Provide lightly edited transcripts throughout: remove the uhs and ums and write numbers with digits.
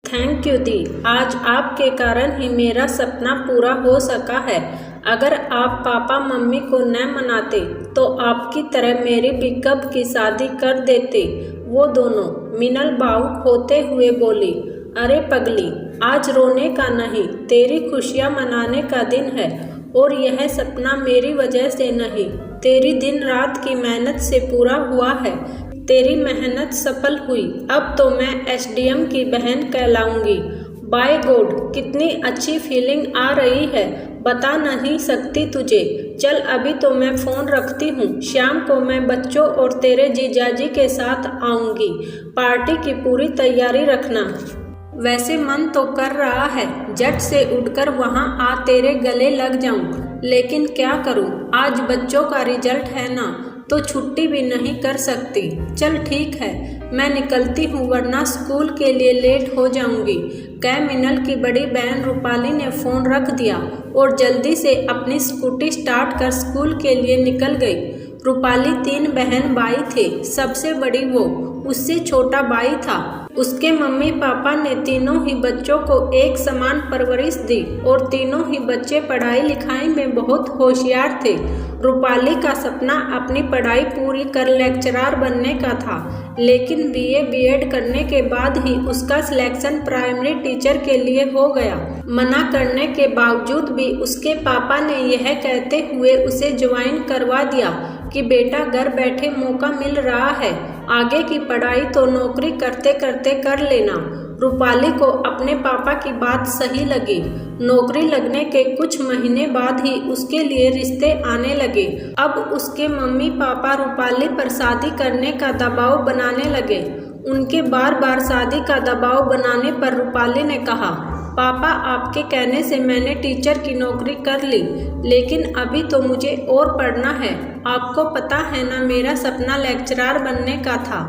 Thank you दी। आज आपके कारण ही मेरा सपना पूरा हो सका है। अगर आप पापा मम्मी को न मनाते तो आपकी तरह मेरी भी कब की शादी कर देते। वो दोनों मिनल भावुक होते हुए बोली, अरे पगली, आज रोने का नहीं, तेरी खुशियाँ मनाने का दिन है। और यह सपना मेरी वजह से नहीं, तेरी दिन रात की मेहनत से पूरा हुआ है। तेरी मेहनत सफल हुई। अब तो मैं एसडीएम की बहन कहलाऊंगी। बाय गॉड, कितनी अच्छी फीलिंग आ रही है, बता नहीं सकती तुझे। चल अभी तो मैं फ़ोन रखती हूँ। शाम को मैं बच्चों और तेरे जीजाजी के साथ आऊँगी। पार्टी की पूरी तैयारी रखना। वैसे मन तो कर रहा है झट से उठकर वहाँ आ तेरे गले लग जाऊँ, लेकिन क्या करूँ, आज बच्चों का रिजल्ट है ना, तो छुट्टी भी नहीं कर सकती। चल ठीक है, मैं निकलती हूँ वरना स्कूल के लिए लेट हो जाऊँगी। कह मिनल की बड़ी बहन रूपाली ने फ़ोन रख दिया और जल्दी से अपनी स्कूटी स्टार्ट कर स्कूल के लिए निकल गई। रूपाली 3 बहन भाई थे, सबसे बड़ी वो, उससे छोटा भाई था। उसके मम्मी पापा ने तीनों ही बच्चों को एक समान परवरिश दी और तीनों ही बच्चे पढ़ाई लिखाई में बहुत होशियार थे। रूपाली का सपना अपनी पढ़ाई पूरी कर लेक्चरर बनने का था, लेकिन बीए बीएड करने के बाद ही उसका सिलेक्शन प्राइमरी टीचर के लिए हो गया। मना करने के बावजूद भी उसके पापा ने यह कहते हुए उसे ज्वाइन करवा दिया कि बेटा घर बैठे मौका मिल रहा है, आगे की पढ़ाई तो नौकरी करते करते कर लेना। रूपाली को अपने पापा की बात सही लगी। नौकरी लगने के कुछ महीने बाद ही उसके लिए रिश्ते आने लगे। अब उसके मम्मी पापा रूपाली पर शादी करने का दबाव बनाने लगे। उनके बार बार शादी का दबाव बनाने पर रूपाली ने कहा, पापा आपके कहने से मैंने टीचर की नौकरी कर ली, लेकिन अभी तो मुझे और पढ़ना है। आपको पता है ना, मेरा सपना लेक्चरर बनने का था।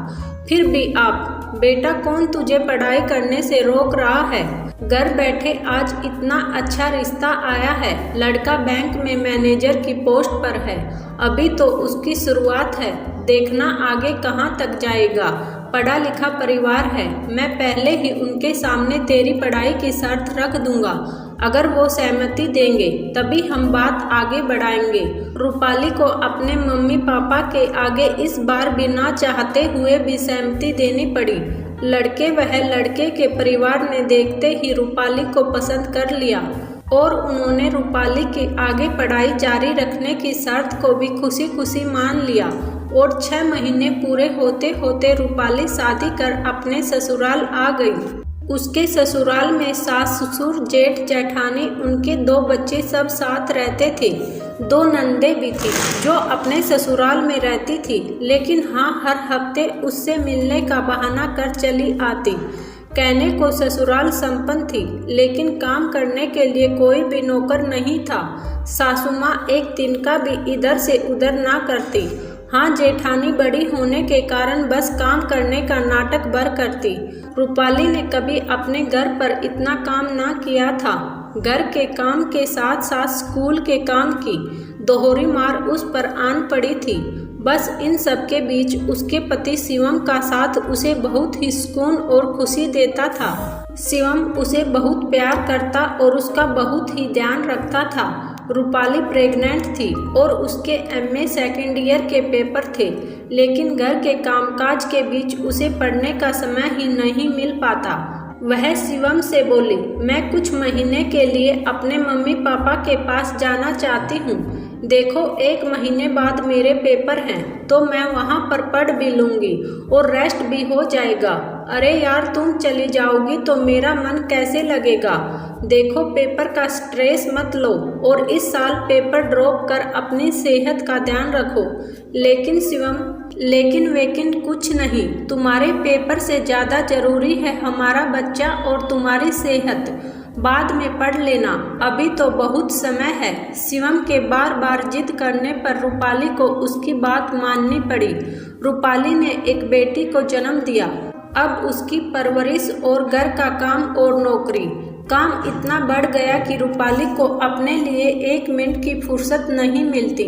फिर भी आप, बेटा कौन तुझे पढ़ाई करने से रोक रहा है। घर बैठे आज इतना अच्छा रिश्ता आया है, लड़का बैंक में मैनेजर की पोस्ट पर है। अभी तो उसकी शुरुआत है, देखना आगे कहाँ तक जाएगा। पढ़ा लिखा परिवार है, मैं पहले ही उनके सामने तेरी पढ़ाई की शर्त रख दूंगा। अगर वो सहमति देंगे तभी हम बात आगे बढ़ाएंगे। रूपाली को अपने मम्मी पापा के आगे इस बार बिना चाहते हुए भी सहमति देनी पड़ी। लड़के वह लड़के के परिवार ने देखते ही रूपाली को पसंद कर लिया और उन्होंने रूपाली की आगे पढ़ाई जारी रखने की शर्त को भी खुशी खुशी मान लिया। और 6 महीने पूरे होते होते रूपाली शादी कर अपने ससुराल आ गई। उसके ससुराल में सास ससुर जेठ जेठानी, उनके 2 बच्चे सब साथ रहते थे। 2 नंदे भी थी जो अपने ससुराल में रहती थी, लेकिन हाँ हर हफ्ते उससे मिलने का बहाना कर चली आती। कहने को ससुराल संपन्न थी, लेकिन काम करने के लिए कोई भी नौकर नहीं था। सासू माँ एक तिनका भी इधर से उधर ना करती। हाँ जेठानी बड़ी होने के कारण बस काम करने का नाटक भर करती। रूपाली ने कभी अपने घर पर इतना काम ना किया था। घर के काम के साथ साथ स्कूल के काम की दोहरी मार उस पर आन पड़ी थी। बस इन सब के बीच उसके पति शिवम का साथ उसे बहुत ही सुकून और खुशी देता था। शिवम उसे बहुत प्यार करता और उसका बहुत ही ध्यान रखता था। रूपाली प्रेग्नेंट थी और उसके एमए सेकेंड ईयर के पेपर थे, लेकिन घर के कामकाज के बीच उसे पढ़ने का समय ही नहीं मिल पाता। वह शिवम से बोली, मैं कुछ महीने के लिए अपने मम्मी पापा के पास जाना चाहती हूँ। देखो 1 महीने बाद मेरे पेपर हैं, तो मैं वहाँ पर पढ़ भी लूँगी और रेस्ट भी हो जाएगा। अरे यार तुम चली जाओगी तो मेरा मन कैसे लगेगा। देखो पेपर का स्ट्रेस मत लो और इस साल पेपर ड्रॉप कर अपनी सेहत का ध्यान रखो। लेकिन शिवम, लेकिन कुछ नहीं, तुम्हारे पेपर से ज़्यादा ज़रूरी है हमारा बच्चा और तुम्हारी सेहत। बाद में पढ़ लेना, अभी तो बहुत समय है। शिवम के बार बार जिद करने पर रूपाली को उसकी बात माननी पड़ी। रूपाली ने एक बेटी को जन्म दिया। अब उसकी परवरिश और घर का काम और नौकरी, काम इतना बढ़ गया कि रूपाली को अपने लिए 1 मिनट की फुर्सत नहीं मिलती।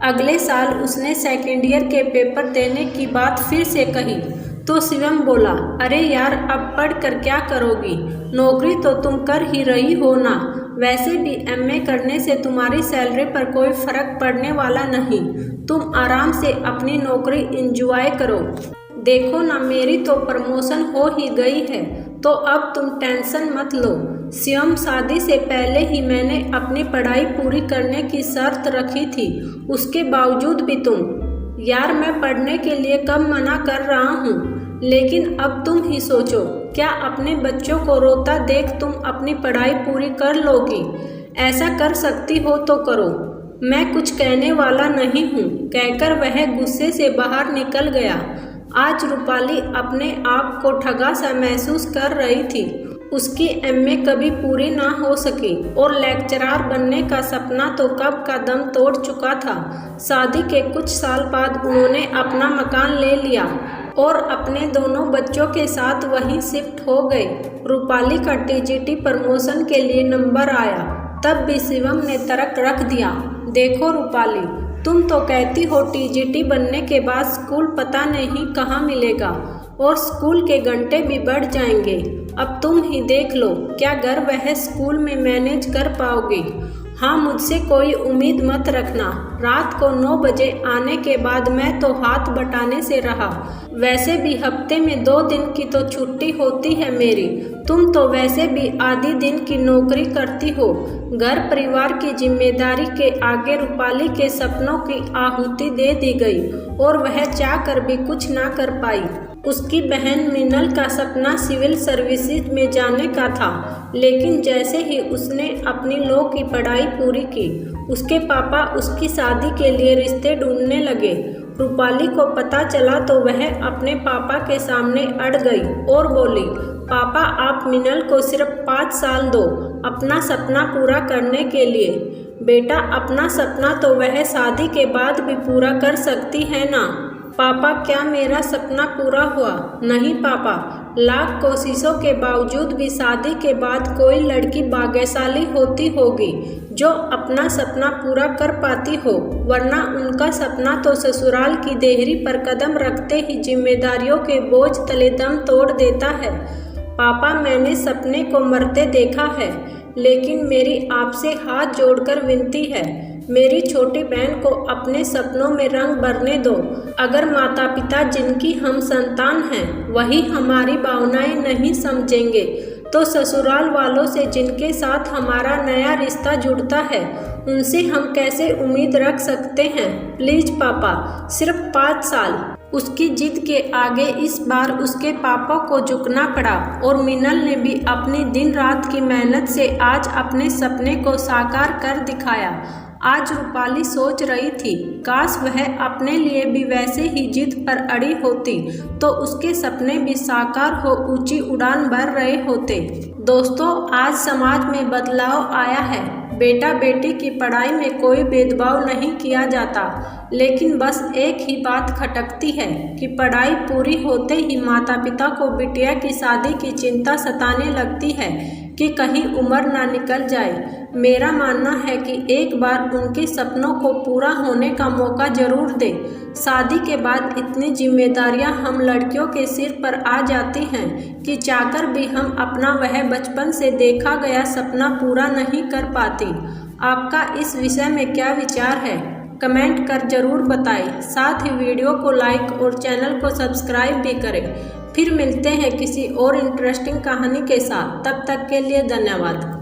अगले साल उसने सेकेंड ईयर के पेपर देने की बात फिर से कही। तो शिवम बोला, अरे यार अब पढ़कर क्या करोगी, नौकरी तो तुम कर ही रही हो ना, वैसे भी एमए करने से तुम्हारी सैलरी पर कोई फर्क पड़ने वाला नहीं, तुम आराम से अपनी नौकरी एंजॉय करो। देखो ना मेरी तो प्रमोशन हो ही गई है, तो अब तुम टेंशन मत लो। शिवम, शादी से पहले ही मैंने अपनी पढ़ाई पूरी करने की शर्त रखी थी, उसके बावजूद भी तुम। यार मैं पढ़ने के लिए कब मना कर रहा हूँ, लेकिन अब तुम ही सोचो, क्या अपने बच्चों को रोता देख तुम अपनी पढ़ाई पूरी कर लोगी? ऐसा कर सकती हो तो करो, मैं कुछ कहने वाला नहीं हूँ, कहकर वह गुस्से से बाहर निकल गया। आज रूपाली अपने आप को ठगा सा महसूस कर रही थी। उसकी एमए कभी पूरी ना हो सकी और लेक्चरर बनने का सपना तो कब का दम तोड़ चुका था। शादी के कुछ साल बाद उन्होंने अपना मकान ले लिया और अपने दोनों बच्चों के साथ वहीं शिफ्ट हो गए। रूपाली का टीजीटी प्रमोशन के लिए नंबर आया, तब भी शिवम ने तर्क रख दिया। देखो रूपाली, तुम तो कहती हो टीजीटी बनने के बाद स्कूल पता नहीं कहाँ मिलेगा और स्कूल के घंटे भी बढ़ जाएंगे। अब तुम ही देख लो, क्या घर वह स्कूल में मैनेज कर पाओगे? हाँ, मुझसे कोई उम्मीद मत रखना। रात को 9 बजे आने के बाद मैं तो हाथ बटाने से रहा। वैसे भी हफ्ते में 2 दिन की तो छुट्टी होती है मेरी। तुम तो वैसे भी आधी दिन की नौकरी करती हो। घर परिवार की जिम्मेदारी के आगे रूपाली के सपनों की आहुति दे दी गई और वह चाह कर भी कुछ ना कर पाई। उसकी बहन मिनल का सपना सिविल सर्विसेज में जाने का था, लेकिन जैसे ही उसने अपनी लॉ की पढ़ाई पूरी की, उसके पापा उसकी शादी के लिए रिश्ते ढूंढने लगे। रूपाली को पता चला तो वह अपने पापा के सामने अड़ गई और बोली, पापा आप मिनल को सिर्फ 5 साल दो अपना सपना पूरा करने के लिए। बेटा, अपना सपना तो वह शादी के बाद भी पूरा कर सकती है ना। पापा, क्या मेरा सपना पूरा हुआ? नहीं पापा, लाख कोशिशों के बावजूद भी शादी के बाद कोई लड़की भाग्यशाली होती होगी जो अपना सपना पूरा कर पाती हो, वरना उनका सपना तो ससुराल की देहरी पर कदम रखते ही जिम्मेदारियों के बोझ तले दम तोड़ देता है। पापा, मैंने सपने को मरते देखा है, लेकिन मेरी आपसे हाथ जोड़कर विनती है, मेरी छोटी बहन को अपने सपनों में रंग भरने दो। अगर माता पिता जिनकी हम संतान हैं वही हमारी भावनाएं नहीं समझेंगे, तो ससुराल वालों से जिनके साथ हमारा नया रिश्ता जुड़ता है उनसे हम कैसे उम्मीद रख सकते हैं? प्लीज पापा, सिर्फ 5 साल। उसकी जिद के आगे इस बार उसके पापा को झुकना पड़ा और मिनल ने भी अपनी दिन रात की मेहनत से आज अपने सपने को साकार कर दिखाया। आज रूपाली सोच रही थी, काश वह अपने लिए भी वैसे ही जिद पर अड़ी होती तो उसके सपने भी साकार हो ऊंची उड़ान भर रहे होते। दोस्तों, आज समाज में बदलाव आया है। बेटा बेटी की पढ़ाई में कोई भेदभाव नहीं किया जाता, लेकिन बस एक ही बात खटकती है कि पढ़ाई पूरी होते ही माता पिता को बिटिया की शादी की चिंता सताने लगती है कि कहीं उम्र ना निकल जाए। मेरा मानना है कि एक बार उनके सपनों को पूरा होने का मौका जरूर दे। शादी के बाद इतनी जिम्मेदारियां हम लड़कियों के सिर पर आ जाती हैं कि चाहकर भी हम अपना वह बचपन से देखा गया सपना पूरा नहीं कर पाती। आपका इस विषय में क्या विचार है? कमेंट कर जरूर बताएं। साथ ही वीडियो को लाइक और चैनल को सब्सक्राइब भी करें। फिर मिलते हैं किसी और इंटरेस्टिंग कहानी के साथ। तब तक के लिए धन्यवाद।